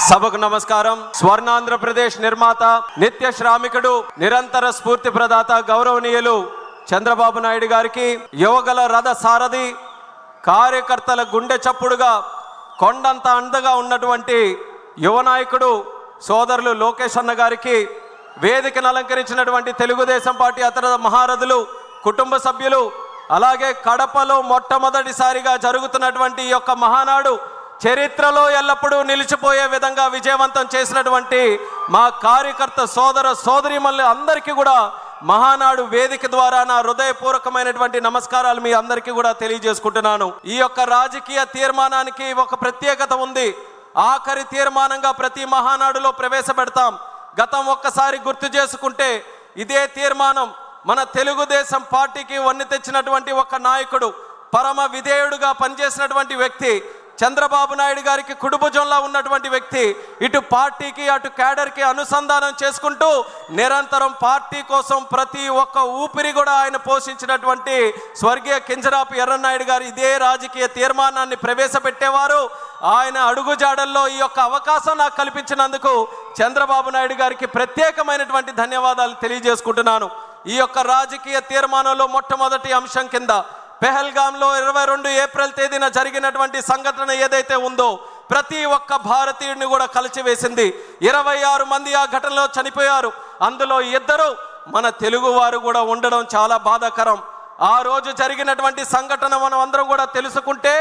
సభకు నమస్కారం. స్వర్ణాంధ్రప్రదేశ్ నిర్మాత, నిత్య శ్రామికుడు, నిరంతర స్ఫూర్తి ప్రదాత గౌరవనీయులు చంద్రబాబు నాయుడు గారికి, యువగల రథ సారథి, కార్యకర్తల గుండె చప్పుడుగా కొండంత అండగా ఉన్నటువంటి యువ నాయకుడు సోదరులు లోకేష్ అన్న గారికి, వేదికను అలంకరించినటువంటి తెలుగుదేశం పార్టీ అతర మహారథులు, కుటుంబ సభ్యులు, అలాగే కడపలో మొట్టమొదటిసారిగా జరుగుతున్నటువంటి ఈ యొక్క మహానాడు చరిత్రలో ఎల్లప్పుడూ నిలిచిపోయే విధంగా విజయవంతం చేసినటువంటి మా కార్యకర్త సోదర సోదరీమణులు అందరికీ కూడా మహానాడు వేదిక ద్వారా నా హృదయపూర్వకమైనటువంటి నమస్కారాలు మీ అందరికీ కూడా తెలియజేసుకుంటున్నాను. ఈ యొక్క రాజకీయ తీర్మానానికి ఒక ప్రత్యేకత ఉంది. ఆఖరి తీర్మానంగా ప్రతి మహానాడులో ప్రవేశపెడతాం. గతం ఒక్కసారి గుర్తు చేసుకుంటే ఇదే తీర్మానం మన తెలుగుదేశం పార్టీకి వన్నె తెచ్చినటువంటి ఒక నాయకుడు, పరమ విధేయుడుగా పనిచేసినటువంటి వ్యక్తి, చంద్రబాబు నాయుడు గారికి కుడిభుజంలా ఉన్నటువంటి వ్యక్తి, ఇటు పార్టీకి అటు క్యాడర్కి అనుసంధానం చేసుకుంటూ నిరంతరం పార్టీ కోసం ప్రతి ఒక్క ఊపిరి కూడా ఆయన పోషించినటువంటి స్వర్గీయ కింజరాపు ఎర్రన్నాయుడు గారు ఇదే రాజకీయ తీర్మానాన్ని ప్రవేశపెట్టేవారు. ఆయన అడుగుజాడల్లో ఈ యొక్క అవకాశం నాకు కల్పించినందుకు చంద్రబాబు నాయుడు గారికి ప్రత్యేకమైనటువంటి ధన్యవాదాలు తెలియజేసుకుంటున్నాను. ఈ యొక్క రాజకీయ తీర్మానంలో మొట్టమొదటి అంశం కింద పెహల్గాంలో 22 ఏప్రిల్ తేదీన జరిగినటువంటి సంఘటన ఏదైతే ఉందో ప్రతి ఒక్క భారతీయుడిని కూడా కలిచివేసింది. 26 మంది ఆ ఘటనలో చనిపోయారు. అందులో 2 మన తెలుగు వారు కూడా ఉండడం చాలా బాధాకరం. ఆ రోజు జరిగినటువంటి సంఘటన మనం అందరం కూడా తెలుసుకుంటే,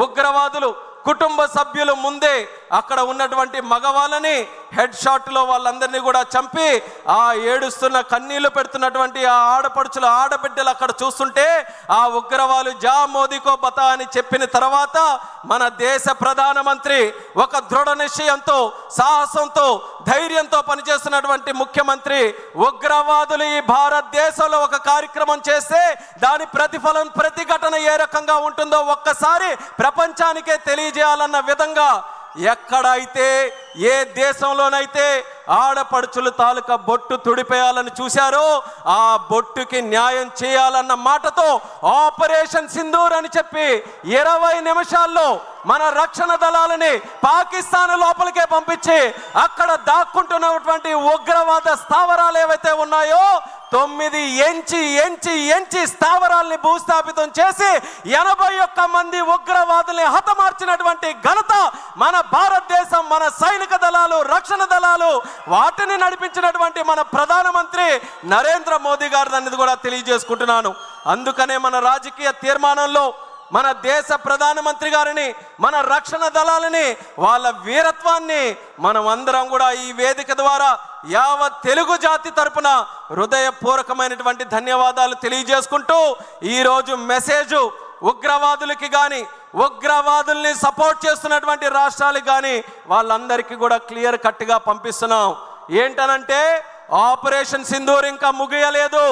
ఉగ్రవాదులు కుటుంబ సభ్యులు ముందే అక్కడ ఉన్నటువంటి మగవాళ్ళని హెడ్ షాట్లో వాళ్ళందరినీ కూడా చంపి ఆ ఏడుస్తున్న కన్నీళ్లు పెడుతున్నటువంటి ఆ ఆడపడుచుల ఆడబిడ్డలు అక్కడ చూస్తుంటే, ఆ ఉగ్రవాదులు జా మోదీకో బతా అని చెప్పిన తర్వాత మన దేశ ప్రధానమంత్రి ఒక దృఢ నిశ్చయంతో, సాహసంతో, ధైర్యంతో పనిచేస్తున్నటువంటి ముఖ్యమంత్రి ఉగ్రవాదులు ఈ భారతదేశంలో ఒక కార్యక్రమం చేస్తే దాని ప్రతిఫలం, ప్రతిఘటన ఏ రకంగా ఉంటుందో ఒక్కసారి ప్రపంచానికే తెలియజేయాలన్న విధంగా ఎక్కడైతే ఏ దేశంలోనైతే ఆడపడుచులు తాలూకా బొట్టు తుడిపేయాలని చూశారో ఆ బొట్టుకి న్యాయం చేయాలన్న మాటతో ఆపరేషన్ సింధూర్ అని చెప్పి 20 నిమిషాల్లో మన రక్షణ దళాలని పాకిస్తాన్ లోపలికే పంపించి అక్కడ దాక్కుంటున్నటువంటి ఉగ్రవాద స్థావరాలు ఏవైతే ఉన్నాయో 9 ఎంచి స్థావరాల్ని భూస్థాపితం చేసి 81 మంది ఉగ్రవాదుల్ని హతమార్చినటువంటి ఘనత మన భారతదేశం, మన సైనిక దళాలు, రక్షణ దళాలు, వాటిని నడిపించినటువంటి మన ప్రధానమంత్రి నరేంద్ర మోదీ గారు అనేది కూడా తెలియజేసుకుంటున్నాను. అందుకనే మన రాజకీయ తీర్మానంలో మన దేశ ప్రధానమంత్రి గారిని, మన రక్షణ దళాలని, వాళ్ళ వీరత్వాన్ని మనం అందరం కూడా ఈ వేదిక ద్వారా యావత్ తెలుగు జాతి తరపున హృదయపూర్వకమైనటువంటి ధన్యవాదాలు తెలియజేసుకుంటూ ఈరోజు మెసేజ్ ఉగ్రవాదులకి కానీ, ఉగ్రవాదుల్ని సపోర్ట్ చేస్తున్నటువంటి రాష్ట్రాలకు కానీ వాళ్ళందరికీ కూడా క్లియర్ కట్గా పంపిస్తున్నాం. ఏంటనంటే ఆపరేషన్ సింధూర్ ఇంకా ముగియలేదు.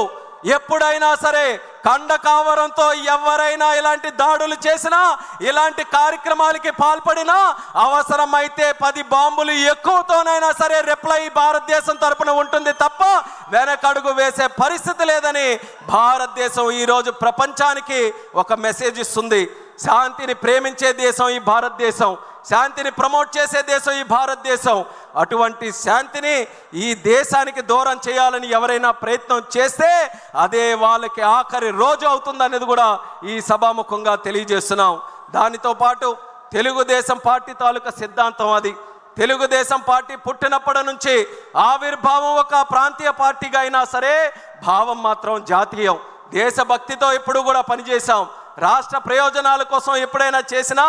ఎప్పుడైనా సరే కండకావరంతో ఎవరైనా ఇలాంటి దాడులు చేసినా, ఇలాంటి కార్యక్రమాలకి పాల్పడినా, అవసరమైతే 10 బాంబులు ఎక్కువతోనైనా సరే రిప్లై భారతదేశం తరపున ఉంటుంది తప్ప వెనకడుగు వేసే పరిస్థితి లేదని భారతదేశం ఈరోజు ప్రపంచానికి ఒక మెసేజ్ ఇస్తుంది. శాంతిని ప్రేమించే దేశం ఈ భారతదేశం, శాంతిని ప్రమోట్ చేసే దేశం ఈ భారతదేశం. అటువంటి శాంతిని ఈ దేశానికి దూరం చేయాలని ఎవరైనా ప్రయత్నం చేస్తే అదే వాళ్ళకి ఆఖరి రోజు అవుతుందనేది కూడా ఈ సభాముఖంగా తెలియజేస్తున్నాం. దానితో పాటు తెలుగుదేశం పార్టీ తాలూకా సిద్ధాంతం అది. తెలుగుదేశం పార్టీ పుట్టినప్పటి నుంచి ఆవిర్భావం ఒక ప్రాంతీయ పార్టీగా అయినా సరే భావం మాత్రం జాతీయం. దేశభక్తితో ఎప్పుడు కూడా పనిచేశాం. రాష్ట్ర ప్రయోజనాల కోసం ఎప్పుడైనా చేసినా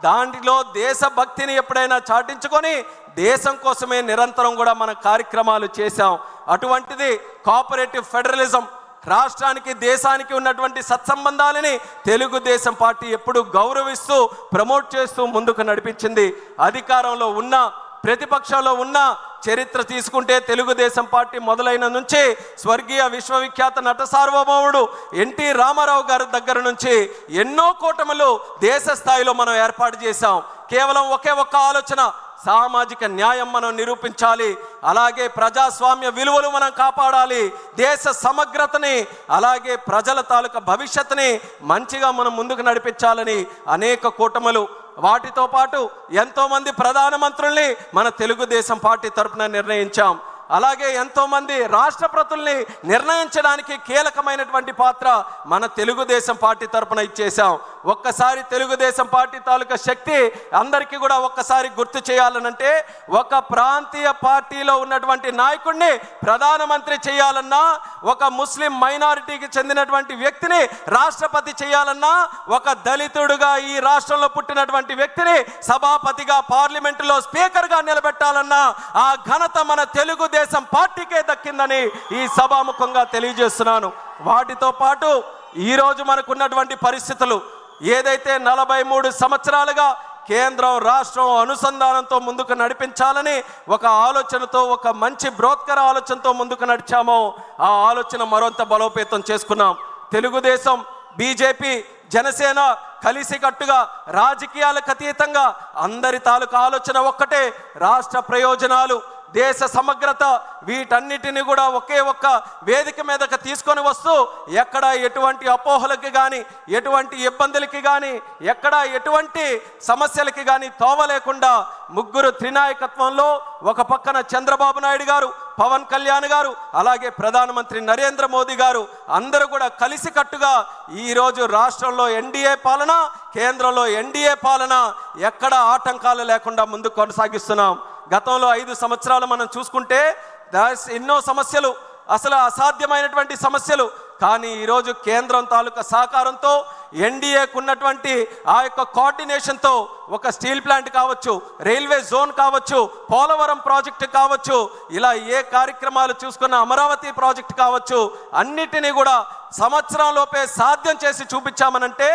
దాంట్లో దేశభక్తిని ఎప్పుడైనా చాటించుకొని దేశం కోసమే నిరంతరం కూడా మన కార్యక్రమాలు చేశాం. అటువంటిది కోఆపరేటివ్ ఫెడరలిజం, రాష్ట్రానికి దేశానికి ఉన్నటువంటి సత్సంబంధాలని తెలుగుదేశం పార్టీ ఎప్పుడు గౌరవిస్తూ ప్రమోట్ చేస్తూ ముందుకు నడిపించింది. అధికారంలో ఉన్న, ప్రతిపక్షంలో ఉన్న చరిత్ర తీసుకుంటే తెలుగుదేశం పార్టీ మొదలైన నుంచి స్వర్గీయ విశ్వవిఖ్యాత నట సార్వభౌముడు ఎన్టీ రామారావు గారి దగ్గర నుంచి ఎన్నో కూటములు దేశ స్థాయిలో మనం ఏర్పాటు చేశాం. కేవలం ఒకే ఒక్క ఆలోచన, సామాజిక న్యాయం మనం నిరూపించాలి, అలాగే ప్రజాస్వామ్య విలువలు మనం కాపాడాలి, దేశ సమగ్రతని అలాగే ప్రజల తాలూకా భవిష్యత్తుని మంచిగా మనం ముందుకు నడిపించాలని అనేక కూటములు వాటితో పాటు ఎంతోమంది ప్రధానమంత్రుల్ని మన తెలుగుదేశం పార్టీ తరఫున నిర్ణయించాం. అలాగే ఎంతోమంది రాష్ట్రపతుల్ని నిర్ణయించడానికి కీలకమైనటువంటి పాత్ర మన తెలుగుదేశం పార్టీ తరఫున ఇచ్చేసాం. ఒక్కసారి తెలుగుదేశం పార్టీ తాలూకా శక్తి అందరికీ కూడా ఒక్కసారి గుర్తు చేయాలనంటే, ఒక ప్రాంతీయ పార్టీలో ఉన్నటువంటి నాయకుడిని ప్రధానమంత్రి చేయాలన్నా, ఒక ముస్లిం మైనారిటీకి చెందినటువంటి వ్యక్తిని రాష్ట్రపతి చేయాలన్నా, ఒక దళితుడుగా ఈ రాష్ట్రంలో పుట్టినటువంటి వ్యక్తిని సభాపతిగా పార్లమెంటులో స్పీకర్గా నిలబెట్టాలన్నా ఆ ఘనత మన తెలుగుదేశం పార్టీకే దక్కిందని ఈ సభాముఖంగా తెలియజేస్తున్నాను. వాటితో పాటు ఈరోజు మనకున్నటువంటి పరిస్థితులు ఏదైతే 43 సంవత్సరాలుగా కేంద్రం రాష్ట్రం అనుసంధానంతో ముందుకు నడిపించాలని ఒక ఆలోచనతో, ఒక మంచి బ్రోత్కర ఆలోచనతో ముందుకు నడిచామో ఆ ఆలోచన మరింత బలోపేతం చేసుకున్నాం. తెలుగుదేశం, బీజేపీ, జనసేన కలిసికట్టుగా రాజకీయాలకు అతీతంగా అందరి తాలూకు ఆలోచన ఒక్కటే, రాష్ట్ర ప్రయోజనాలు, దేశ సమగ్రత, వీటన్నిటిని కూడా ఒకే ఒక్క వేదిక మీదకి తీసుకొని వస్తూ ఎక్కడ ఎటువంటి అపోహలకి కానీ, ఎటువంటి ఇబ్బందులకి కానీ, ఎక్కడ ఎటువంటి సమస్యలకి కానీ తోవలేకుండా ముగ్గురు త్రినాయకత్వంలో ఒక పక్కన చంద్రబాబు నాయుడు గారు, పవన్ కళ్యాణ్ గారు, అలాగే ప్రధానమంత్రి నరేంద్ర మోదీ గారు అందరూ కూడా కలిసికట్టుగా ఈరోజు రాష్ట్రంలో ఎన్డీఏ పాలన, కేంద్రంలో ఎన్డీఏ పాలన ఎక్కడ ఆటంకాలు లేకుండా ముందుకు కొనసాగిస్తున్నాం. గతంలో 5 సంవత్సరాలు మనం చూసుకుంటే ఎన్నో సమస్యలు, అసలు అసాధ్యమైనటువంటి సమస్యలు, కానీ ఈరోజు కేంద్రం తాలూకా సహకారంతో, ఎన్డీఏకు ఉన్నటువంటి ఆ యొక్క కోఆర్డినేషన్తో ఒక స్టీల్ ప్లాంట్ కావచ్చు, రైల్వే జోన్ కావచ్చు, పోలవరం ప్రాజెక్టు కావచ్చు, ఇలా ఏ కార్యక్రమాలు చూసుకున్న అమరావతి ప్రాజెక్టు కావచ్చు, అన్నిటినీ కూడా సంవత్సరంలోపే సాధ్యం చేసి చూపించామనంటే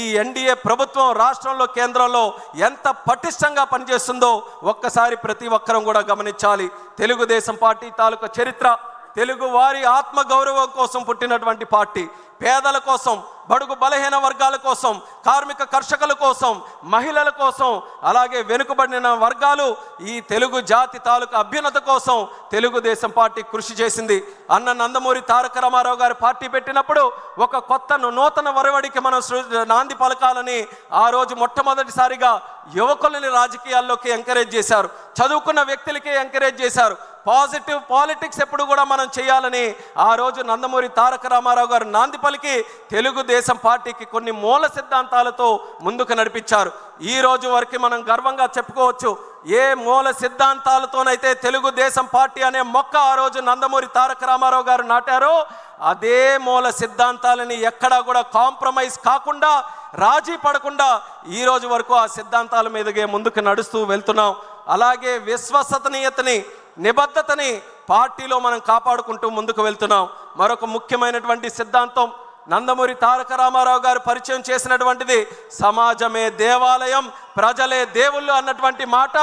ఈ ఎన్డీఏ ప్రభుత్వం రాష్ట్రంలో, కేంద్రంలో ఎంత పటిష్టంగా పనిచేస్తుందో ఒక్కసారి ప్రతి ఒక్కరం కూడా గమనించాలి. తెలుగుదేశం పార్టీ తాలూకా చరిత్ర, తెలుగు వారి ఆత్మగౌరవం కోసం పుట్టినటువంటి పార్టీ, పేదల కోసం, బడుగు బలహీన వర్గాల కోసం, కార్మిక కర్షకుల కోసం, మహిళల కోసం, అలాగే వెనుకబడిన వర్గాలు, ఈ తెలుగు జాతి తాలూకు అభ్యున్నత కోసం తెలుగుదేశం పార్టీ కృషి చేసింది. అన్న నందమూరి తారక రామారావు గారు పార్టీ పెట్టినప్పుడు ఒక కొత్త నూతన వరవడికి మనం నాంది పలకాలని ఆ రోజు మొట్టమొదటిసారిగా యువకులని రాజకీయాల్లోకి ఎంకరేజ్ చేశారు, చదువుకున్న వ్యక్తులకి ఎంకరేజ్ చేశారు. పాజిటివ్ పాలిటిక్స్ ఎప్పుడు కూడా మనం చేయాలని ఆ రోజు నందమూరి తారక రామారావు గారు నాంది పలికి తెలుగుదేశం పార్టీకి కొన్ని మూల సిద్ధాంతాలతో ముందుకు నడిపించారు. ఈ రోజు వరకు మనం గర్వంగా చెప్పుకోవచ్చు, ఏ మూల సిద్ధాంతాలతోనైతే తెలుగుదేశం పార్టీ అనే మొక్క ఆ రోజు నందమూరి తారక రామారావు గారు నాటారో అదే మూల సిద్ధాంతాలని ఎక్కడా కూడా కాంప్రమైజ్ కాకుండా, రాజీ పడకుండా ఈ రోజు వరకు ఆ సిద్ధాంతాల మీదగే ముందుకు నడుస్తూ వెళ్తున్నాం. అలాగే విశ్వసనీయతని, నిబద్ధతని పార్టీలో మనం కాపాడుకుంటూ ముందుకు వెళ్తున్నాం. మరొక ముఖ్యమైనటువంటి సిద్ధాంతం నందమూరి తారక రామారావు గారు పరిచయం చేసినటువంటిది సమాజమే దేవాలయం, ప్రజలే దేవుళ్ళు అన్నటువంటి మాట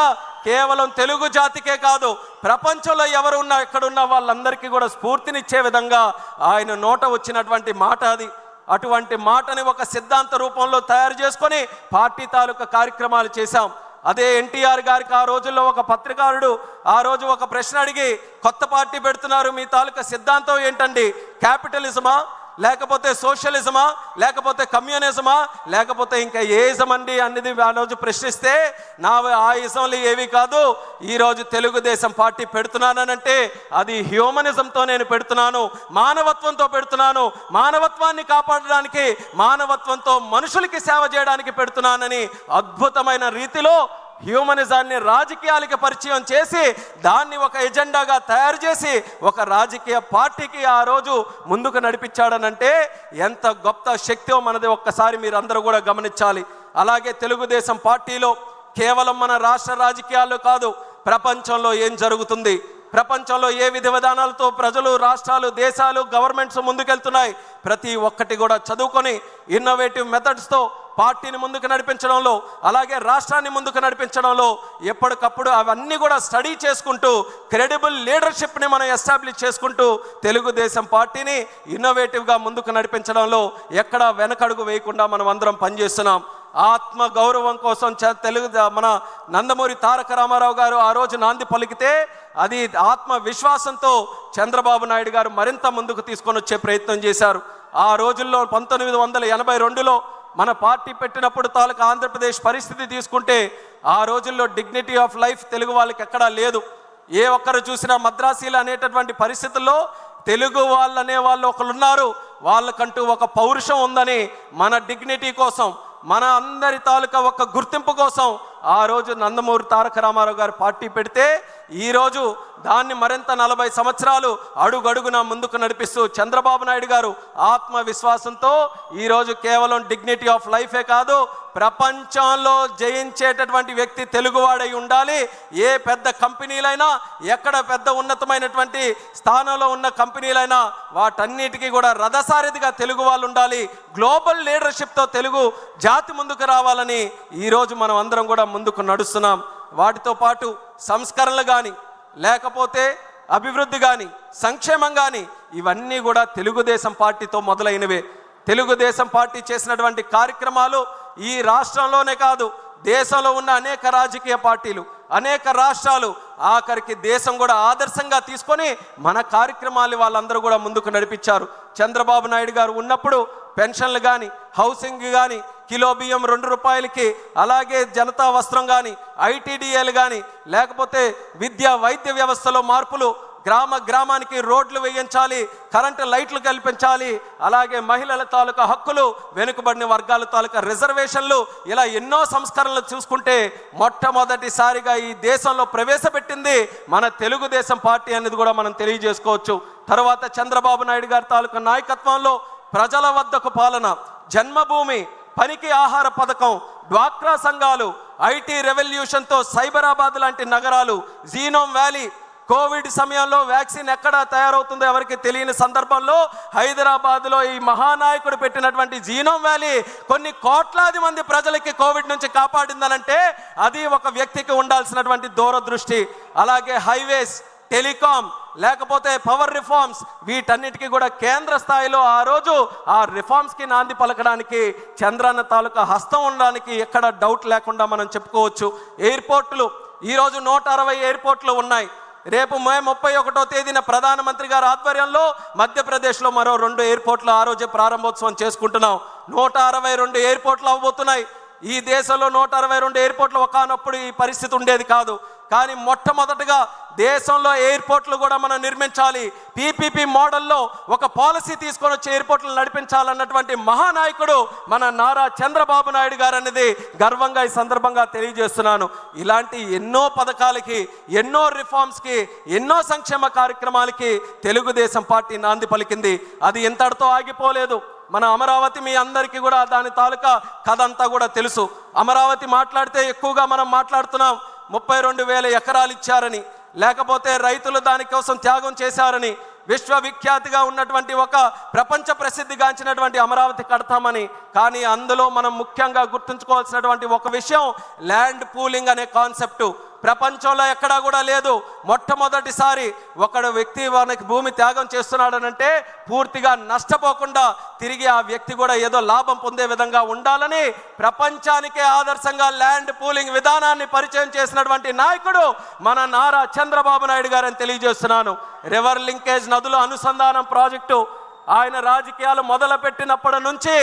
కేవలం తెలుగు జాతికే కాదు, ప్రపంచంలో ఎవరున్నా ఎక్కడున్నా వాళ్ళందరికీ కూడా స్ఫూర్తినిచ్చే విధంగా ఆయన నోట వచ్చినటువంటి మాట అది. అటువంటి మాటని ఒక సిద్ధాంత రూపంలో తయారు చేసుకొని పార్టీ తాలూకా కార్యక్రమాలు చేశాం. అదే ఎన్టీఆర్ గారికి ఆ రోజుల్లో ఒక పత్రికారుడు ఆ రోజు ఒక ప్రశ్న అడిగి, కొత్త పార్టీ పెడుతున్నారు, మీ తాలూకా సిద్ధాంతం ఏంటండి? క్యాపిటలిజమా, లేకపోతే సోషలిజమా, లేకపోతే కమ్యూనిజమా, లేకపోతే ఇంకా ఏ ఇజం అండి అనేది ఆ రోజు ప్రశ్నిస్తే, ఆ ఇజంలు ఏవి కాదు, ఈరోజు తెలుగుదేశం పార్టీ పెడుతున్నానంటే అది హ్యూమనిజంతో నేను పెడుతున్నాను, మానవత్వంతో పెడుతున్నాను, మానవత్వాన్ని కాపాడడానికి, మానవత్వంతో మనుషులకి సేవ చేయడానికి పెడుతున్నానని అద్భుతమైన రీతిలో హ్యూమనిజాన్ని రాజకీయాలకి పరిచయం చేసి దాన్ని ఒక ఎజెండాగా తయారు చేసి ఒక రాజకీయ పార్టీకి ఆ రోజు ముందుకు నడిపించాడనంటే ఎంత గొప్ప శక్తిో మనది ఒక్కసారి మీరందరూ కూడా గమనించాలి. అలాగే తెలుగుదేశం పార్టీలో కేవలం మన రాష్ట్ర రాజకీయాల్లో కాదు, ప్రపంచంలో ఏం జరుగుతుంది, ప్రపంచంలో ఏ విధి విధానాలతో ప్రజలు, రాష్ట్రాలు, దేశాలు, గవర్నమెంట్స్ ముందుకెళ్తున్నాయి, ప్రతి ఒక్కటి కూడా చదువుకొని ఇన్నోవేటివ్ మెథడ్స్తో పార్టీని ముందుకు నడిపించడంలో, అలాగే రాష్ట్రాన్ని ముందుకు నడిపించడంలో ఎప్పటికప్పుడు అవన్నీ కూడా స్టడీ చేసుకుంటూ క్రెడిబుల్ లీడర్షిప్ని మనం ఎస్టాబ్లిష్ చేసుకుంటూ తెలుగుదేశం పార్టీని ఇన్నోవేటివ్గా ముందుకు నడిపించడంలో ఎక్కడా వెనకడుగు వేయకుండా మనం అందరం పనిచేస్తున్నాం. ఆత్మ గౌరవం కోసం మన నందమూరి తారక రామారావు గారు ఆ రోజు నాంది పలికితే అది ఆత్మ విశ్వాసంతో చంద్రబాబు నాయుడు గారు మరింత ముందుకు తీసుకొని వచ్చే ప్రయత్నం చేశారు. ఆ రోజుల్లో 1982లో మన పార్టీ పెట్టినప్పుడు తాలూకా ఆంధ్రప్రదేశ్ పరిస్థితి తీసుకుంటే ఆ రోజుల్లో డిగ్నిటీ ఆఫ్ లైఫ్ తెలుగు వాళ్ళకి ఎక్కడా లేదు. ఏ ఒక్కరు చూసినా మద్రాసీలు అనేటటువంటి పరిస్థితుల్లో తెలుగు వాళ్ళు అనే వాళ్ళు ఒకరు ఉన్నారు, వాళ్ళకంటూ ఒక పౌరుషం ఉందని మన డిగ్నిటీ కోసం, మన అందరి తాలూకా ఒక గుర్తింపు కోసం ఆ రోజు నందమూరి తారక రామారావు గారు పార్టీ పెడితే ఈరోజు దాన్ని మరింత 40 సంవత్సరాలు అడుగడుగున ముందుకు నడిపిస్తూ చంద్రబాబు నాయుడు గారు ఆత్మవిశ్వాసంతో ఈరోజు కేవలం డిగ్నిటీ ఆఫ్ లైఫే కాదు, ప్రపంచంలో జయించేటటువంటి వ్యక్తి తెలుగువాడై ఉండాలి. ఏ పెద్ద కంపెనీలైనా, ఎక్కడ పెద్ద ఉన్నతమైనటువంటి స్థానంలో ఉన్న కంపెనీలైనా వాటన్నిటికీ కూడా రథసారథిగా తెలుగు వాళ్ళు ఉండాలి. గ్లోబల్ లీడర్షిప్తో తెలుగు జాతి ముందుకు రావాలని ఈరోజు మనం అందరం కూడా ముందుకు నడుస్తున్నాం. వాటితో పాటు సంస్కరణలు కానీ, లేకపోతే అభివృద్ధి కానీ, సంక్షేమం కానీ, ఇవన్నీ కూడా తెలుగుదేశం పార్టీతో మొదలైనవే. తెలుగుదేశం పార్టీ చేసినటువంటి కార్యక్రమాలు ఈ రాష్ట్రంలోనే కాదు, దేశంలో ఉన్న అనేక రాజకీయ పార్టీలు, అనేక రాష్ట్రాలు, ఆఖరికి దేశం కూడా ఆదర్శంగా తీసుకొని మన కార్యక్రమాలు వాళ్ళందరూ కూడా ముందుకు నడిపించారు. చంద్రబాబు నాయుడు గారు ఉన్నప్పుడు పెన్షన్లు కానీ, హౌసింగ్ కానీ, కిలో బియ్యం 2 రూపాయలకి, అలాగే జనతా వస్త్రం కానీ, ఐటీడీఏలు కానీ, లేకపోతే విద్యా వైద్య వ్యవస్థలో మార్పులు, గ్రామానికి రోడ్లు వేయించాలి, కరెంటు లైట్లు కల్పించాలి, అలాగే మహిళల తాలూకా హక్కులు, వెనుకబడిన వర్గాల తాలూకా రిజర్వేషన్లు, ఇలా ఎన్నో సంస్కరణలు చూసుకుంటే మొట్టమొదటిసారిగా ఈ దేశంలో ప్రవేశపెట్టింది మన తెలుగుదేశం పార్టీ అనేది కూడా మనం తెలియజేసుకోవచ్చు. తర్వాత చంద్రబాబు నాయుడు గారి తాలూకా నాయకత్వంలో ప్రజల వద్దకు పాలన, జన్మభూమి, పనికి ఆహార పథకం, డ్వాక్రా సంఘాలు, ఐటీ రెవల్యూషన్తో సైబరాబాద్ లాంటి నగరాలు, జీనోమ్ వ్యాలీ, కోవిడ్ సమయంలో వ్యాక్సిన్ ఎక్కడ తయారవుతుందో ఎవరికి తెలియని సందర్భంలో హైదరాబాద్లో ఈ మహానాయకుడు పెట్టినటువంటి జీనోమ్ వ్యాలీ కొన్ని కోట్లాది మంది ప్రజలకి కోవిడ్ నుంచి కాపాడిందనంటే అది ఒక వ్యక్తికి ఉండాల్సినటువంటి దూరదృష్టి. అలాగే హైవేస్, టెలికాం, లేకపోతే పవర్ రిఫార్మ్స్, వీటన్నిటికీ కూడా కేంద్ర స్థాయిలో ఆ రోజు ఆ రిఫార్మ్స్కి నాంది పలకడానికి చంద్రన్న తాలూకా హస్తం ఉండడానికి ఎక్కడ డౌట్ లేకుండా మనం చెప్పుకోవచ్చు. ఎయిర్పోర్టులు ఈరోజు 160 ఎయిర్పోర్ట్లు ఉన్నాయి. రేపు మే 31వ తేదీన ప్రధానమంత్రి గారి ఆధ్వర్యంలో మధ్యప్రదేశ్లో మరో 2 ఎయిర్పోర్ట్లు ఆ రోజే ప్రారంభోత్సవం చేసుకుంటున్నాం. 162 ఎయిర్పోర్ట్లు అవ్వబోతున్నాయి. ఈ దేశంలో 162 ఎయిర్పోర్ట్లు ఒకనప్పుడు ఈ పరిస్థితి ఉండేది కాదు. కానీ మొట్టమొదటిగా దేశంలో ఎయిర్పోర్ట్లు కూడా మనం నిర్మించాలి. పీపీపీ మోడల్లో ఒక పాలసీ తీసుకొని వచ్చి ఎయిర్పోర్ట్లు నడిపించాలన్నటువంటి మహానాయకుడు మన నారా చంద్రబాబు నాయుడు గారు అనేది గర్వంగా ఈ సందర్భంగా తెలియజేస్తున్నాను. ఇలాంటి ఎన్నో పథకాలకి, ఎన్నో రిఫార్మ్స్కి, ఎన్నో సంక్షేమ కార్యక్రమాలకి తెలుగుదేశం పార్టీ నాంది పలికింది. అది ఇంతటితో ఆగిపోలేదు. మన అమరావతి మీ అందరికీ కూడా దాని తాలూకా కథ అంతా కూడా తెలుసు. అమరావతి మాట్లాడితే ఎక్కువగా మనం మాట్లాడుతున్నాం. 32,000 ఎకరాలు ఇచ్చారని, లేకపోతే రైతులు దానికోసం త్యాగం చేశారని, విశ్వవిఖ్యాతిగా ఉన్నటువంటి ఒక ప్రపంచ ప్రసిద్ధిగాంచినటువంటి అమరావతి కడతామని. కానీ అందులో మనం ముఖ్యంగా గుర్తుంచుకోవాల్సినటువంటి ఒక విషయం ల్యాండ్ పూలింగ్ అనే కాన్సెప్టు ప్రపంచంలో ఎక్కడా కూడా లేదు. మొట్టమొదటిసారి ఒకడు వ్యక్తి మనకి భూమి త్యాగం చేస్తున్నాడనంటే పూర్తిగా నష్టపోకుండా తిరిగి ఆ వ్యక్తి కూడా ఏదో లాభం పొందే విధంగా ఉండాలని ప్రపంచానికే ఆదర్శంగా ల్యాండ్ పూలింగ్ విధానాన్ని పరిచయం చేసినటువంటి నాయకుడు మన నారా చంద్రబాబు నాయుడు గారని తెలియజేస్తున్నాను. రివర్ లింకేజ్, నదుల అనుసంధానం ప్రాజెక్టు ఆయన రాజకీయాలు మొదలుపెట్టినప్పటి నుంచి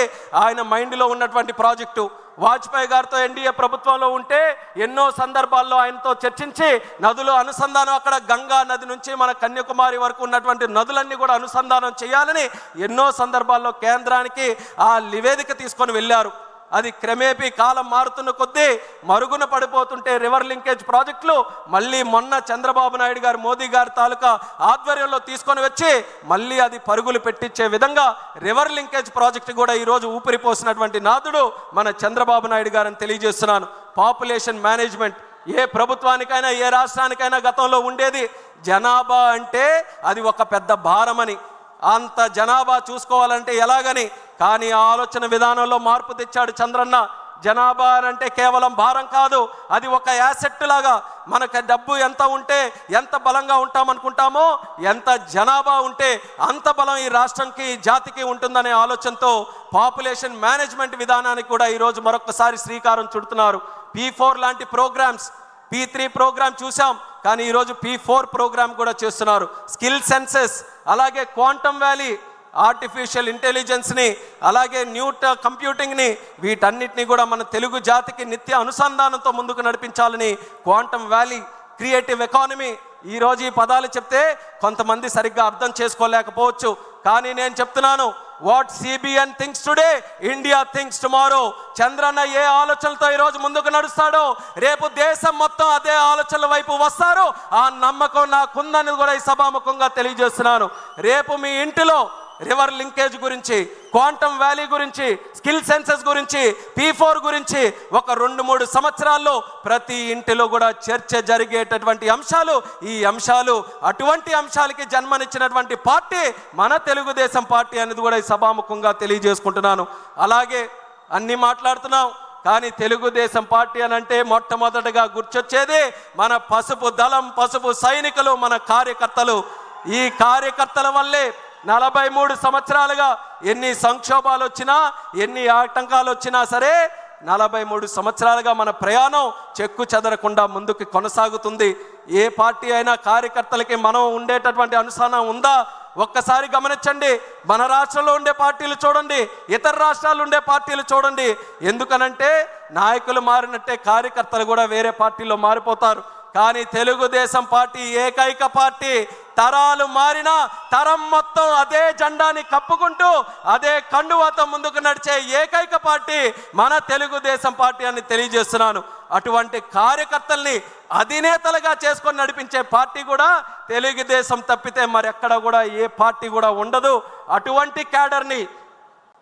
ఆయన మైండ్లో ఉన్నటువంటి ప్రాజెక్టు. వాజ్పేయి గారితో ఎన్డీఏ ప్రభుత్వంలో ఉంటే ఎన్నో సందర్భాల్లో ఆయనతో చర్చించి నదులు అనుసంధానం, అక్కడ గంగా నది నుంచి మన కన్యాకుమారి వరకు ఉన్నటువంటి నదులన్నీ కూడా అనుసంధానం చేయాలని ఎన్నో సందర్భాల్లో కేంద్రానికి ఆ నివేదిక తీసుకొని వెళ్ళారు. అది క్రమేపీ కాలం మారుతున్న కొద్దీ మరుగున పడిపోతుంటే రివర్ లింకేజ్ ప్రాజెక్టులు మళ్ళీ మొన్న చంద్రబాబు నాయుడు గారు, మోదీ గారి తాలూకా ఆధ్వర్యంలో తీసుకొని వచ్చి మళ్ళీ అది పరుగులు పెట్టించే విధంగా రివర్ లింకేజ్ ప్రాజెక్టు కూడా ఈరోజు ఊపిరిపోసినటువంటి నాదుడు మన చంద్రబాబు నాయుడు గారని తెలియజేస్తున్నాను. పాపులేషన్ మేనేజ్మెంట్ ఏ ప్రభుత్వానికైనా, ఏ రాష్ట్రానికైనా గతంలో ఉండేది. జనాభా అంటే అది ఒక పెద్ద భారమని, అంత జనాభా చూసుకోవాలంటే ఎలాగని. కానీ ఆ ఆలోచన విధానంలో మార్పు తెచ్చాడు చంద్రన్న. జనాభా అంటే కేవలం భారం కాదు, అది ఒక యాసెట్ లాగా. మనకు డబ్బు ఎంత ఉంటే ఎంత బలంగా ఉంటామనుకుంటామో, ఎంత జనాభా ఉంటే అంత బలం ఈ రాష్ట్రంకి, జాతికి ఉంటుందనే ఆలోచనతో పాపులేషన్ మేనేజ్మెంట్ విధానానికి కూడా ఈరోజు మరొకసారి శ్రీకారం చుడుతున్నారు. P4 లాంటి ప్రోగ్రామ్స్, P3 ప్రోగ్రామ్ చూసాం, కానీ ఈరోజు P4 ప్రోగ్రామ్ కూడా చేస్తున్నారు. స్కిల్ సెన్సెస్, అలాగే క్వాంటమ్ వ్యాలీ, ఆర్టిఫిషియల్ ఇంటెలిజెన్స్ని, అలాగే న్యూ కంప్యూటింగ్ని, వీటన్నిటిని కూడా మన తెలుగు జాతికి నిత్య అనుసంధానంతో ముందుకు నడిపించాలని, క్వాంటమ్ వ్యాలీ, క్రియేటివ్ ఎకానమీ, ఈరోజు ఈ పదాలు చెప్తే కొంతమంది సరిగ్గా అర్థం చేసుకోలేకపోవచ్చు. కానీ నేను చెప్తున్నాను, what CBN thinks today, India thinks tomorrow. Chandranna ఏ ఆలోచనలతో ఈరోజు ముందుకు నడుస్తాడో, రేపు దేశం మొత్తం అదే ఆలోచనల వైపు వస్తారు. ఆ నమ్మకం నాకుందని కూడా ఈ సభాముఖంగా తెలియజేస్తున్నాను. రేపు మీ ఇంటిలో రివర్ లింకేజ్ గురించి, క్వాంటమ్ వ్యాలీ గురించి, స్కిల్ సెన్సెస్ గురించి, P4 గురించి ఒక 2-3 సంవత్సరాల్లో ప్రతి ఇంటిలో కూడా చర్చ జరిగేటటువంటి అంశాలు. ఈ అంశాలు, అటువంటి అంశాలకి జన్మనిచ్చినటువంటి పార్టీ మన తెలుగుదేశం పార్టీ అనేది కూడా ఈ సభాముఖంగా తెలియజేసుకుంటున్నాను. అలాగే అన్ని మాట్లాడుతున్నాం, కానీ తెలుగుదేశం పార్టీ అని అంటే మొట్టమొదటిగా గుర్తొచ్చేది మన పసుపు దళం, పసుపు సైనికులు, మన కార్యకర్తలు. ఈ కార్యకర్తల వల్లే 43 సంవత్సరాలుగా ఎన్ని సంక్షోభాలు వచ్చినా, ఎన్ని ఆటంకాలు వచ్చినా సరే 43 సంవత్సరాలుగా మన ప్రయాణం చెక్కు చెదరకుండా ముందుకు కొనసాగుతుంది. ఏ పార్టీ అయినా కార్యకర్తలకి మనం ఉండేటటువంటి అనుసంధానం ఉందా? ఒక్కసారి గమనించండి. మన రాష్ట్రంలో ఉండే పార్టీలు చూడండి, ఇతర రాష్ట్రాలు ఉండే పార్టీలు చూడండి. ఎందుకనంటే నాయకులు మారినట్టే కార్యకర్తలు కూడా వేరే పార్టీలో మారిపోతారు. కానీ తెలుగుదేశం పార్టీ ఏకైక పార్టీ. తరాలు మారినా తరం మొత్తం అదే జెండాని కప్పుకుంటూ అదే కండువాతో ముందుకు నడిచే ఏకైక పార్టీ మన తెలుగుదేశం పార్టీ అని తెలియజేస్తున్నాను. అటువంటి కార్యకర్తల్ని అధినేతలుగా చేసుకొని నడిపించే పార్టీ కూడా తెలుగుదేశం తప్పితే మరెక్కడ కూడా ఏ పార్టీ కూడా ఉండదు. అటువంటి క్యాడర్ని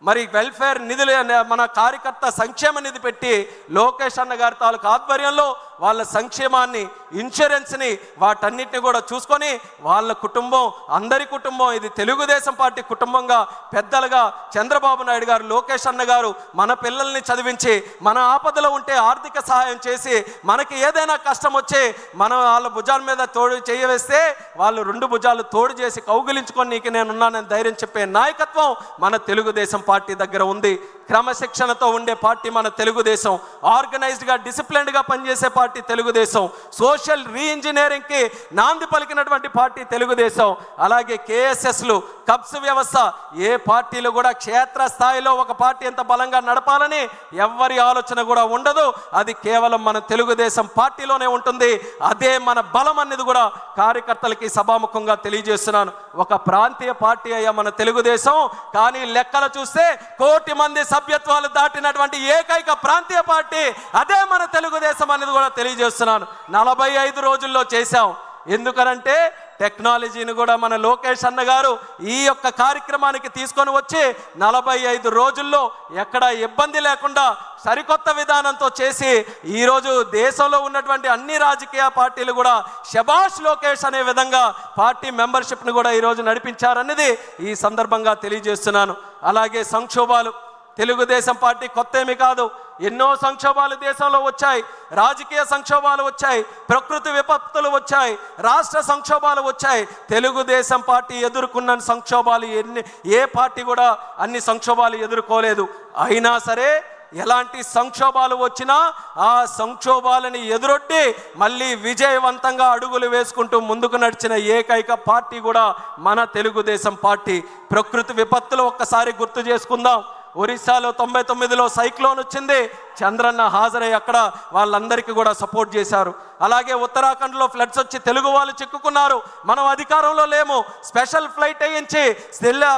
మరి వెల్ఫేర్ నిధులు, మన కార్యకర్త సంక్షేమ నిధి పెట్టి లోకేష్ అన్న గారి తాలూకు ఆధ్వర్యంలో వాళ్ళ సంక్షేమాన్ని, ఇన్సూరెన్స్ని, వాటన్నిటిని కూడా చూసుకొని వాళ్ళ కుటుంబం, అందరి కుటుంబం, ఇది తెలుగుదేశం పార్టీ కుటుంబంగా పెద్దలుగా చంద్రబాబు నాయుడు గారు, లోకేష్ అన్న గారు మన పిల్లల్ని చదివించి, మన ఆపదలో ఉంటే ఆర్థిక సహాయం చేసి, మనకి ఏదైనా కష్టం వచ్చి మనం వాళ్ళ భుజాల మీద తోడు చేయవేస్తే వాళ్ళు 2 భుజాలు తోడు చేసి కౌగిలించుకొని నీకు నేనున్నానని ధైర్యం చెప్పే నాయకత్వం మన తెలుగుదేశం పార్టీ దగ్గర ఉంది. క్రమశిక్షణతో ఉండే పార్టీ మన తెలుగుదేశం. ఆర్గనైజ్డ్గా, డిసిప్లిన్డ్గా పనిచేసే పార్టీ తెలుగుదేశం. సోషల్ రీఇంజనీరింగ్కి నాంది పలికినటువంటి పార్టీ తెలుగుదేశం. అలాగే KSSలు, కబ్స్ వ్యవస్థ, ఏ పార్టీలు కూడా క్షేత్ర స్థాయిలో ఒక పార్టీ ఎంత బలంగా నడపాలని ఎవ్వరి ఆలోచన కూడా ఉండదు. అది కేవలం మన తెలుగుదేశం పార్టీలోనే ఉంటుంది. అదే మన బలం అనేది కూడా కార్యకర్తలకి సభాముఖంగా తెలియజేస్తున్నాను. ఒక ప్రాంతీయ పార్టీ అయ్యా మన తెలుగుదేశం, కానీ లెక్కలు చూస్తే 1 కోటి మంది సభ్యత్వాలు దాటినటువంటి ఏకైక ప్రాంతీయ పార్టీ అదే మన తెలుగుదేశం అనేది కూడా తెలియజేస్తున్నాను. 45 రోజుల్లో చేశాం. ఎందుకనంటే టెక్నాలజీని కూడా మన లోకేష్ అన్న గారు ఈ యొక్క కార్యక్రమానికి తీసుకొని వచ్చి 45 రోజుల్లో ఎక్కడ ఇబ్బంది లేకుండా సరికొత్త విధానంతో చేసి ఈరోజు దేశంలో ఉన్నటువంటి అన్ని రాజకీయ పార్టీలు కూడా శభాష్ లోకేష్ అనే విధంగా పార్టీ మెంబర్షిప్ను కూడా ఈరోజు నడిపించారనేది ఈ సందర్భంగా తెలియజేస్తున్నాను. అలాగే సంక్షోభాలు, తెలుగుదేశం పార్టీ కొత్త ఏమీ కాదు. ఎన్నో సంక్షోభాలు దేశంలో వచ్చాయి. రాజకీయ సంక్షోభాలు వచ్చాయి, ప్రకృతి విపత్తులు వచ్చాయి, రాష్ట్ర సంక్షోభాలు వచ్చాయి. తెలుగుదేశం పార్టీ ఎదుర్కొన్న సంక్షోభాలు ఏ పార్టీ కూడా అన్ని సంక్షోభాలు ఎదుర్కోలేదు. అయినా సరే ఎలాంటి సంక్షోభాలు వచ్చినా ఆ సంక్షోభాలని ఎదురొట్టి మళ్ళీ విజయవంతంగా అడుగులు వేసుకుంటూ ముందుకు నడిచిన ఏకైక పార్టీ కూడా మన తెలుగుదేశం పార్టీ. ప్రకృతి విపత్తులు ఒక్కసారి గుర్తు చేసుకుందాం. ఒరిస్సాలో 99లో సైక్లోన్ వచ్చింది. చంద్రన్న హాజరై అక్కడ వాళ్ళందరికీ కూడా సపోర్ట్ చేశారు. అలాగే ఉత్తరాఖండ్లో ఫ్లడ్స్ వచ్చి తెలుగు వాళ్ళు చిక్కుకున్నారు. మనం అధికారంలో లేము, స్పెషల్ ఫ్లైట్ వేయించి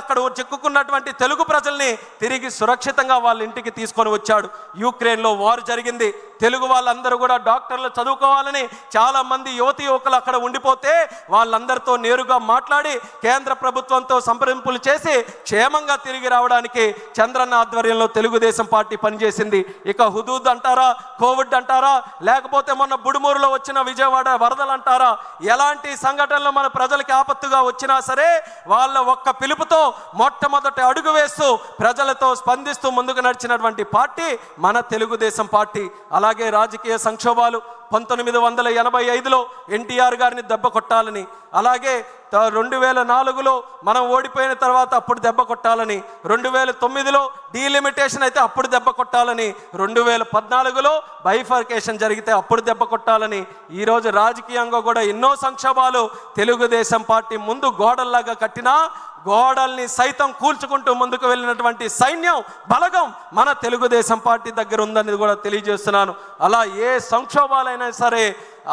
అక్కడ చిక్కుకున్నటువంటి తెలుగు ప్రజల్ని తిరిగి సురక్షితంగా వాళ్ళ ఇంటికి తీసుకొని వచ్చాడు. యుక్రెయిన్లో వార్ జరిగింది. తెలుగు వాళ్ళందరూ కూడా డాక్టర్లు చదువుకోవాలని చాలామంది యువకులు అక్కడ ఉండిపోతే వాళ్ళందరితో నేరుగా మాట్లాడి కేంద్ర ప్రభుత్వంతో సంప్రదింపులు చేసి క్షేమంగా తిరిగి రావడానికి చంద్రన్న ఆధ్వర్యంలో తెలుగుదేశం పార్టీ పనిచేసింది. ఇక హుదూద్ అంటారా, కోవిడ్ అంటారా, లేకపోతే మొన్న బుడుమూరులో వచ్చిన విజయవాడ వరదలు అంటారా, ఎలాంటి సంఘటనలు మన ప్రజలకి ఆపత్తుగా వచ్చినా సరే వాళ్ళ ఒక్క పిలుపుతో మొట్టమొదటి అడుగు వేస్తూ ప్రజలతో స్పందిస్తూ ముందుకు నడిచినటువంటి పార్టీ మన తెలుగుదేశం పార్టీ. అలాగే రాజకీయ సంక్షోభాలు 1985లో ఎన్టీఆర్ గారిని దెబ్బ కొట్టాలని, అలాగే 2004లో మనం ఓడిపోయిన తర్వాత అప్పుడు దెబ్బ కొట్టాలని, 2009లో డీలిమిటేషన్ అయితే అప్పుడు దెబ్బ కొట్టాలని, 2014లో బైఫర్కేషన్ జరిగితే అప్పుడు దెబ్బ కొట్టాలని, ఈరోజు రాజకీయంగా కూడా ఎన్నో సంక్షోభాలు తెలుగుదేశం పార్టీ ముందు గోడల్లాగా కట్టినా గోడల్ని సైతం కూల్చుకుంటూ ముందుకు వెళ్ళినటువంటి సైన్యం బలగం మన తెలుగుదేశం పార్టీ దగ్గర ఉందనేది కూడా తెలియజేస్తున్నాను. అలా ఏ సంక్షోభాలైనా సరే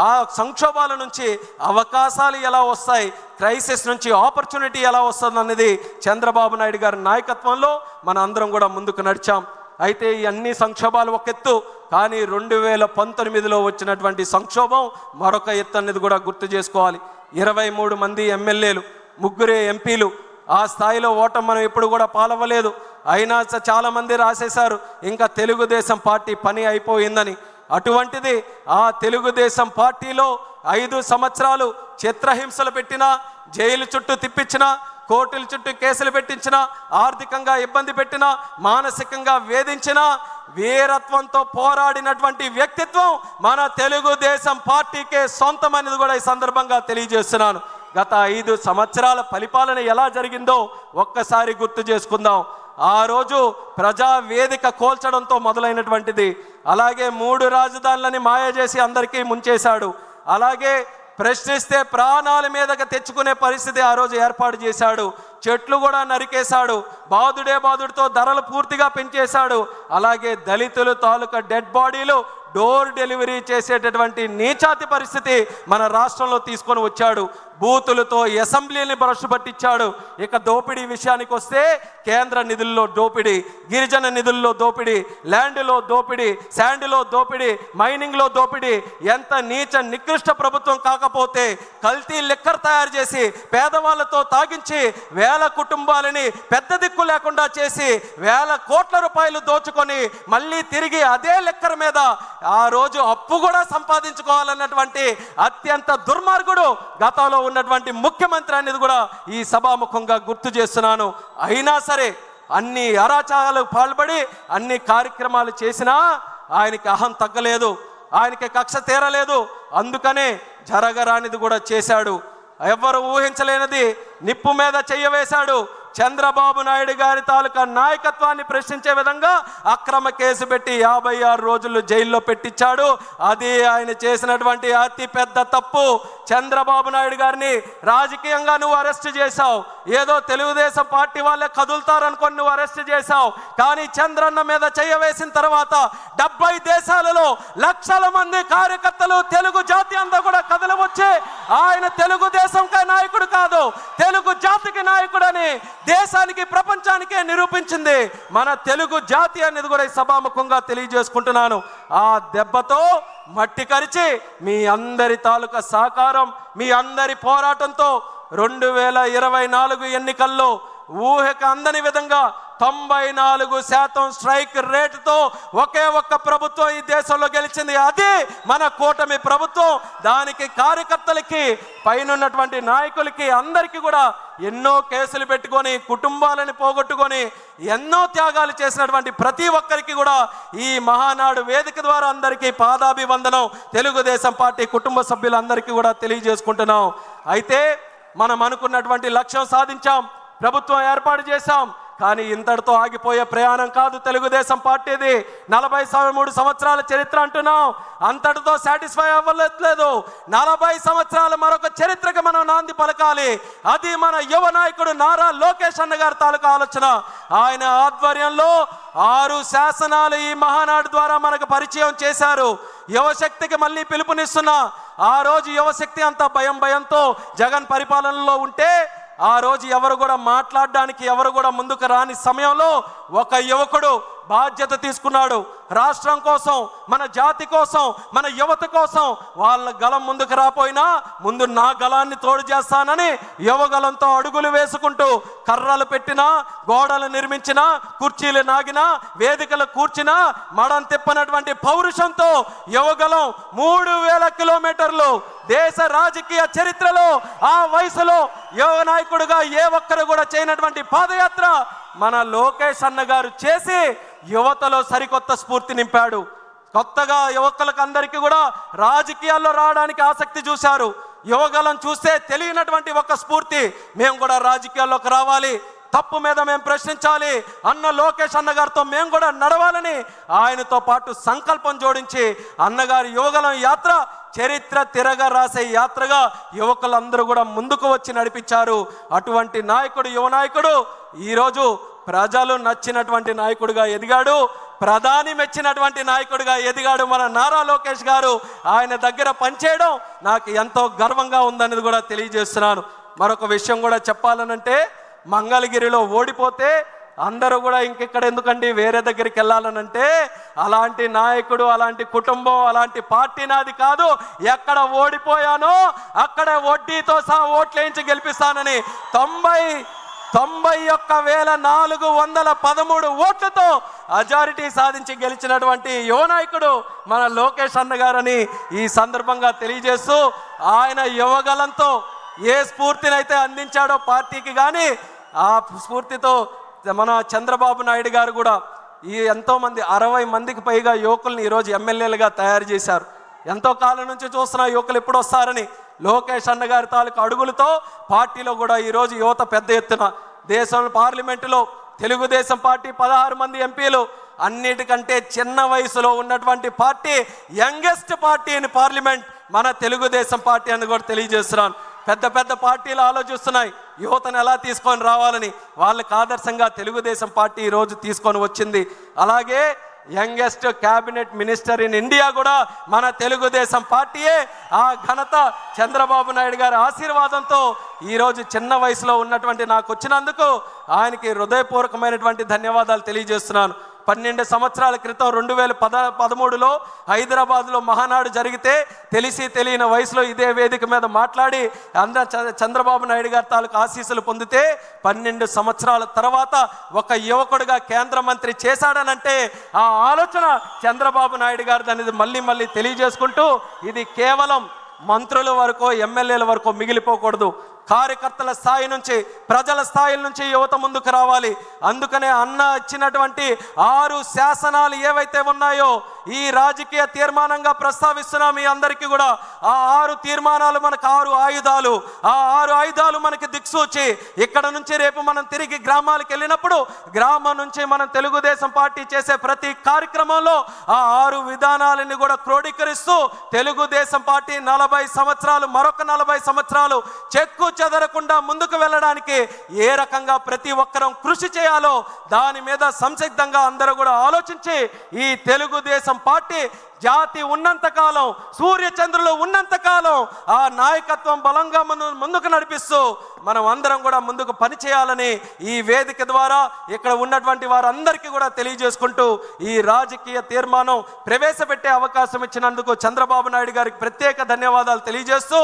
ఆ సంక్షోభాల నుంచి అవకాశాలు ఎలా వస్తాయి, క్రైసిస్ నుంచి ఆపర్చునిటీ ఎలా వస్తుంది అనేది చంద్రబాబు నాయుడు గారి నాయకత్వంలో మన అందరం కూడా ముందుకు నడిచాం. అయితే ఈ అన్ని సంక్షోభాలు ఒక ఎత్తు, కానీ 2019లో వచ్చినటువంటి సంక్షోభం మరొక ఎత్తు అనేది కూడా గుర్తు చేసుకోవాలి. 23 మంది ఎమ్మెల్యేలు, 3 ఎంపీలు, ఆ స్థాయిలో ఓటమి మనం ఎప్పుడు కూడా పాలవ్వలేదు. అయినా చాలామంది రాసేశారు ఇంకా తెలుగుదేశం పార్టీ పని అయిపోయిందని. అటువంటిది ఆ తెలుగుదేశం పార్టీలో 5 సంవత్సరాలు చిత్రహింసలు పెట్టినా, జైలు చుట్టూ తిప్పించినా, కోర్టుల చుట్టూ కేసులు పెట్టించిన, ఆర్థికంగా ఇబ్బంది పెట్టిన, మానసికంగా వేధించిన, వీరత్వంతో పోరాడినటువంటి వ్యక్తిత్వం మన తెలుగుదేశం పార్టీకే సొంతం అనేది కూడా ఈ సందర్భంగా తెలియజేస్తున్నాను. గత 5 సంవత్సరాల పరిపాలన ఎలా జరిగిందో ఒక్కసారి గుర్తు చేసుకుందాం. ఆ రోజు ప్రజావేదిక కోల్చడంతో మొదలైనటువంటిది. అలాగే 3 రాజధానులని మాయ చేసి అందరికీ ముంచేశాడు. అలాగే ప్రశ్నిస్తే ప్రాణాల మీదకి తెచ్చుకునే పరిస్థితి ఆ రోజు ఏర్పాటు చేశాడు. చెట్లు కూడా నరికేశాడు. బాదుడితో ధరలు పూర్తిగా పెంచేశాడు. అలాగే దళితులు తాలూకా డెడ్ బాడీలు డోర్ డెలివరీ చేసేటటువంటి నీచాతి పరిస్థితి మన రాష్ట్రంలో తీసుకొని వచ్చాడు. బూతులతో అసెంబ్లీని భ్రష్టు పట్టించాడు. ఇక దోపిడీ విషయానికి వస్తే కేంద్ర నిధుల్లో దోపిడీ, గిరిజన నిధుల్లో దోపిడీ, ల్యాండ్లో దోపిడీ, శాండ్లో దోపిడీ, మైనింగ్లో దోపిడీ. ఎంత నీచ నికృష్ట ప్రభుత్వం కాకపోతే కల్తీ లిక్కర్ తయారు చేసి పేదవాళ్ళతో తాగించి వేల కుటుంబాలని పెద్ద దిక్కు లేకుండా చేసి వేల కోట్ల రూపాయలు దోచుకొని మళ్ళీ తిరిగి అదే లిక్కర్ మీద ఆ రోజు అప్పు కూడా సంపాదించుకోవాలన్నటువంటి అత్యంత దుర్మార్గుడు గతంలో ఉన్నటువంటి ముఖ్యమంత్రి అనేది కూడా ఈ సభాముఖంగా గుర్తు చేస్తున్నాను. అయినా సరే అన్ని అరాచకాలకు పాల్పడి అన్ని కార్యక్రమాలు చేసినా ఆయనకి అహం తగ్గలేదు, ఆయనకి కక్ష తీరలేదు. అందుకనే జరగరానిది కూడా చేశాడు. ఎవ్వరు ఊహించలేనిది నిప్పు మీద చెయ్యవేశాడు. చంద్రబాబు నాయుడు గారి తాలూకా నాయకత్వాన్ని ప్రశ్నించే విధంగా అక్రమ కేసు పెట్టి 56 రోజులు జైల్లో పెట్టించాడు. అది ఆయన చేసినటువంటి అతి పెద్ద తప్పు. చంద్రబాబు నాయుడు గారిని రాజకీయంగా నువ్వు అరెస్ట్ చేశావు, ఏదో తెలుగుదేశం పార్టీ వాళ్ళే కదులుతారనుకొని నువ్వు అరెస్ట్ చేశావు. కానీ చంద్రన్న మీద చెయ్యవేసిన తర్వాత 70 దేశాలలో లక్షల మంది కార్యకర్తలు, తెలుగు జాతి అంతా కూడా కదలవచ్చి ఆయన తెలుగుదేశంకే నాయకుడు కాదు, తెలుగు జాతికి నాయకుడని దేశానికి ప్రపంచానికే నిరూపించింది మన తెలుగు జాతి అనేది కూడా ఈ సభాముఖంగా తెలియజేసుకుంటున్నాను. ఆ దెబ్బతో మట్టి కరిచి మీ అందరి తాలూకా సహకారం, మీ అందరి పోరాటంతో 2024 ఎన్నికల్లో ఊహకు అందని విధంగా 94% స్ట్రైక్ రేటుతో ఒకే ఒక్క ప్రభుత్వం ఈ దేశంలో గెలిచింది. అది మన కూటమి ప్రభుత్వం. దానికి కార్యకర్తలకి, పైనున్నటువంటి నాయకులకి అందరికీ కూడా ఎన్నో కేసులు పెట్టుకొని, కుటుంబాలను పోగొట్టుకొని ఎన్నో త్యాగాలు చేసినటువంటి ప్రతి ఒక్కరికి కూడా ఈ మహానాడు వేదిక ద్వారా అందరికీ పాదాభివందనం తెలుగుదేశం పార్టీ కుటుంబ సభ్యులందరికీ కూడా తెలియజేసుకుంటున్నాం. అయితే మనం అనుకున్నటువంటి లక్ష్యం సాధించాం, ప్రభుత్వం ఏర్పాటు చేశాం. కానీ ఇంతటితో ఆగిపోయే ప్రయాణం కాదు తెలుగుదేశం పార్టీది. 43 సంవత్సరాల చరిత్ర అంటున్నాం, అంతటితో సాటిస్ఫై అవ్వలేదు. 40 సంవత్సరాల మరొక చరిత్రకు మనం నాంది పలకాలి. అది మన యువ నాయకుడు నారా లోకేష్ అన్న గారి తాలూకా ఆలోచన. ఆయన ఆధ్వర్యంలో 6 శాసనాలు ఈ మహానాడు ద్వారా మనకు పరిచయం చేశారు. యువశక్తికి మళ్ళీ పిలుపునిస్తున్నా. ఆ రోజు యువశక్తి అంతా భయంతో జగన్ పరిపాలనలో ఉంటే ఆ రోజు ఎవరు కూడా మాట్లాడడానికి ఎవరు కూడా ముందుకు రాని సమయంలో ఒక యువకుడు బాధ్యత తీసుకున్నాడు. రాష్ట్రం కోసం, మన జాతి కోసం, మన యువత కోసం వాళ్ళ గలం ముందుకు రాపోయినా ముందు నా గలాన్ని తోడు చేస్తానని యువగలంతో అడుగులు వేసుకుంటూ కర్రలు పెట్టినా, గోడలు నిర్మించినా, కుర్చీలు నాగినా, వేదికలు కూర్చినా మడం తిప్పనటువంటి పౌరుషంతో యువగలం 3000 కిలోమీటర్లు దేశ రాజకీయ చరిత్రలో ఆ వయసులో యువ నాయకుడుగా ఏ ఒక్కరు కూడా చేయనటువంటి పాదయాత్ర మన లోకేష్ అన్న గారు చేసి యువతలో సరికొత్త స్ఫూర్తి నింపాడు. కొత్తగా యువకులకు అందరికీ కూడా రాజకీయాల్లో రావడానికి ఆసక్తి చూశారు. యువగలం చూస్తే తెలియనటువంటి ఒక స్ఫూర్తి, మేము కూడా రాజకీయాల్లోకి రావాలి, తప్పు మీద మేము ప్రశ్నించాలి అన్న లోకేష్ అన్నగారితో మేము కూడా నడవాలని ఆయనతో పాటు సంకల్పం జోడించి అన్నగారి యువగలం యాత్ర చరిత్ర తిరగ రాసే యాత్రగా యువకులందరూ కూడా ముందుకు వచ్చి నడిపించారు. అటువంటి నాయకుడు, యువ నాయకుడు ఈరోజు ప్రజలు నచ్చినటువంటి నాయకుడిగా ఎదిగాడు, ప్రధాని మెచ్చినటువంటి నాయకుడిగా ఎదిగాడు మన నారా లోకేష్ గారు. ఆయన దగ్గర పనిచేయడం నాకు ఎంతో గర్వంగా ఉందనేది కూడా తెలియజేస్తున్నాను. మరొక విషయం కూడా చెప్పాలనంటే, మంగళగిరిలో ఓడిపోతే అందరూ కూడా ఇంకెక్కడ ఎందుకండి వేరే దగ్గరికి వెళ్ళాలనంటే, అలాంటి నాయకుడు, అలాంటి కుటుంబం, అలాంటి పార్టీ నాది కాదు. ఎక్కడ ఓడిపోయానో అక్కడే వడ్డీతో సహా ఓట్లేయించి గెలిపిస్తానని 91,413 ఓట్లతో అజారిటీ సాధించి గెలిచినటువంటి యువ నాయకుడు మన లోకేష్ అన్న గారని ఈ సందర్భంగా తెలియజేస్తూ, ఆయన యువగలంతో ఏ స్ఫూర్తినైతే అందించాడో పార్టీకి, కానీ ఆ స్ఫూర్తితో మన చంద్రబాబు నాయుడు గారు కూడా ఈ ఎంతోమంది 60 మందికి పైగా యువకుల్ని ఈరోజు ఎమ్మెల్యేలుగా తయారు చేశారు. ఎంతో కాలం నుంచి చూస్తున్న యువకులు ఎప్పుడు వస్తారని లోకేష్ అన్న గారి తాలూకు అడుగులతో పార్టీలో కూడా ఈరోజు యువత పెద్ద ఎత్తున, దేశంలో పార్లమెంటులో తెలుగుదేశం పార్టీ 16 మంది ఎంపీలు, అన్నిటికంటే చిన్న వయసులో ఉన్నటువంటి party, youngest party in parliament మన తెలుగుదేశం పార్టీ అని కూడా తెలియజేస్తున్నాను. పెద్ద పెద్ద పార్టీలు ఆలోచిస్తున్నాయి యువతను ఎలా తీసుకొని రావాలని, వాళ్ళకి ఆదర్శంగా తెలుగుదేశం పార్టీ ఈరోజు తీసుకొని వచ్చింది. అలాగే youngest cabinet minister in India కూడా మన తెలుగుదేశం పార్టీయే. ఆ ఘనత చంద్రబాబు నాయుడు గారి ఆశీర్వాదంతో ఈరోజు చిన్న వయసులో ఉన్నటువంటి నాకు వచ్చినందుకు ఆయనకి హృదయపూర్వకమైనటువంటి ధన్యవాదాలు తెలియజేస్తున్నాను. 12 సంవత్సరాల క్రితం 2013లో హైదరాబాద్లో మహానాడు జరిగితే తెలిసి తెలియని వయసులో ఇదే వేదిక మీద మాట్లాడి చంద్రబాబు నాయుడు గారి తాలూకు ఆశీస్సులు పొందితే 12 సంవత్సరాల తర్వాత ఒక యువకుడిగా కేంద్ర మంత్రి చేశాడనంటే ఆ ఆలోచన చంద్రబాబు నాయుడు గారిది అనేది మళ్ళీ తెలియజేసుకుంటూ, ఇది కేవలం మంత్రుల వరకు, ఎమ్మెల్యేల వరకు మిగిలిపోకూడదు. కార్యకర్తల స్థాయి నుంచి, ప్రజల స్థాయి నుంచి యువత ముందుకు రావాలి. అందుకనే అన్న ఇచ్చినటువంటి 6 శాసనాలు ఏవైతే ఉన్నాయో ఈ రాజకీయ తీర్మానంగా ప్రస్తావిస్తున్నాం మీ అందరికీ కూడా. ఆ 6 తీర్మానాలు మనకు 6 ఆయుధాలు. ఆ 6 ఆయుధాలు మనకి దిక్సూచి. ఇక్కడ నుంచి రేపు మనం తిరిగి గ్రామాలకు వెళ్ళినప్పుడు గ్రామం నుంచి మనం తెలుగుదేశం పార్టీ చేసే ప్రతి కార్యక్రమంలో ఆ 6 విధానాలని కూడా క్రోడీకరిస్తూ తెలుగుదేశం పార్టీ 40 సంవత్సరాలు, మరొక 40 సంవత్సరాలు చెక్కు చెదరకుండా ముందుకు వెళ్ళడానికి ఏ రకంగా ప్రతి ఒక్కరం కృషి చేయాలో దాని మీద సంసిద్ధంగా అందరూ కూడా ఆలోచించి ఈ తెలుగుదేశం పార్టీ జాతి ఉన్నంతకాలం, సూర్యచంద్రులు ఉన్నంతకాలం ఆ నాయకత్వం బలంగా ముందుకు నడిపిస్తూ మనం అందరం కూడా ముందుకు పనిచేయాలని ఈ వేదిక ద్వారా ఇక్కడ ఉన్నటువంటి వారందరికీ కూడా తెలియజేసుకుంటూ ఈ రాజకీయ తీర్మానం ప్రవేశపెట్టే అవకాశం ఇచ్చినందుకు చంద్రబాబు నాయుడు గారికి ప్రత్యేక ధన్యవాదాలు తెలియజేస్తూ,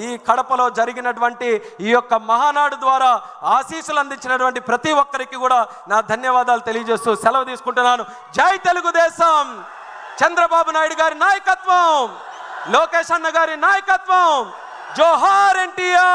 ఈ కడపలో జరిగినటువంటి ఈ యొక్క మహానాడు ద్వారా ఆశీస్సులు అందించినటువంటి ప్రతి ఒక్కరికి కూడా నా ధన్యవాదాలు తెలియజేస్తూ సెలవు తీసుకుంటున్నాను. జై తెలుగుదేశం! చంద్రబాబు నాయుడు గారి నాయకత్వం, లోకేష్ అన్న గారి నాయకత్వం, జోహార్ ఎన్టీఆర్.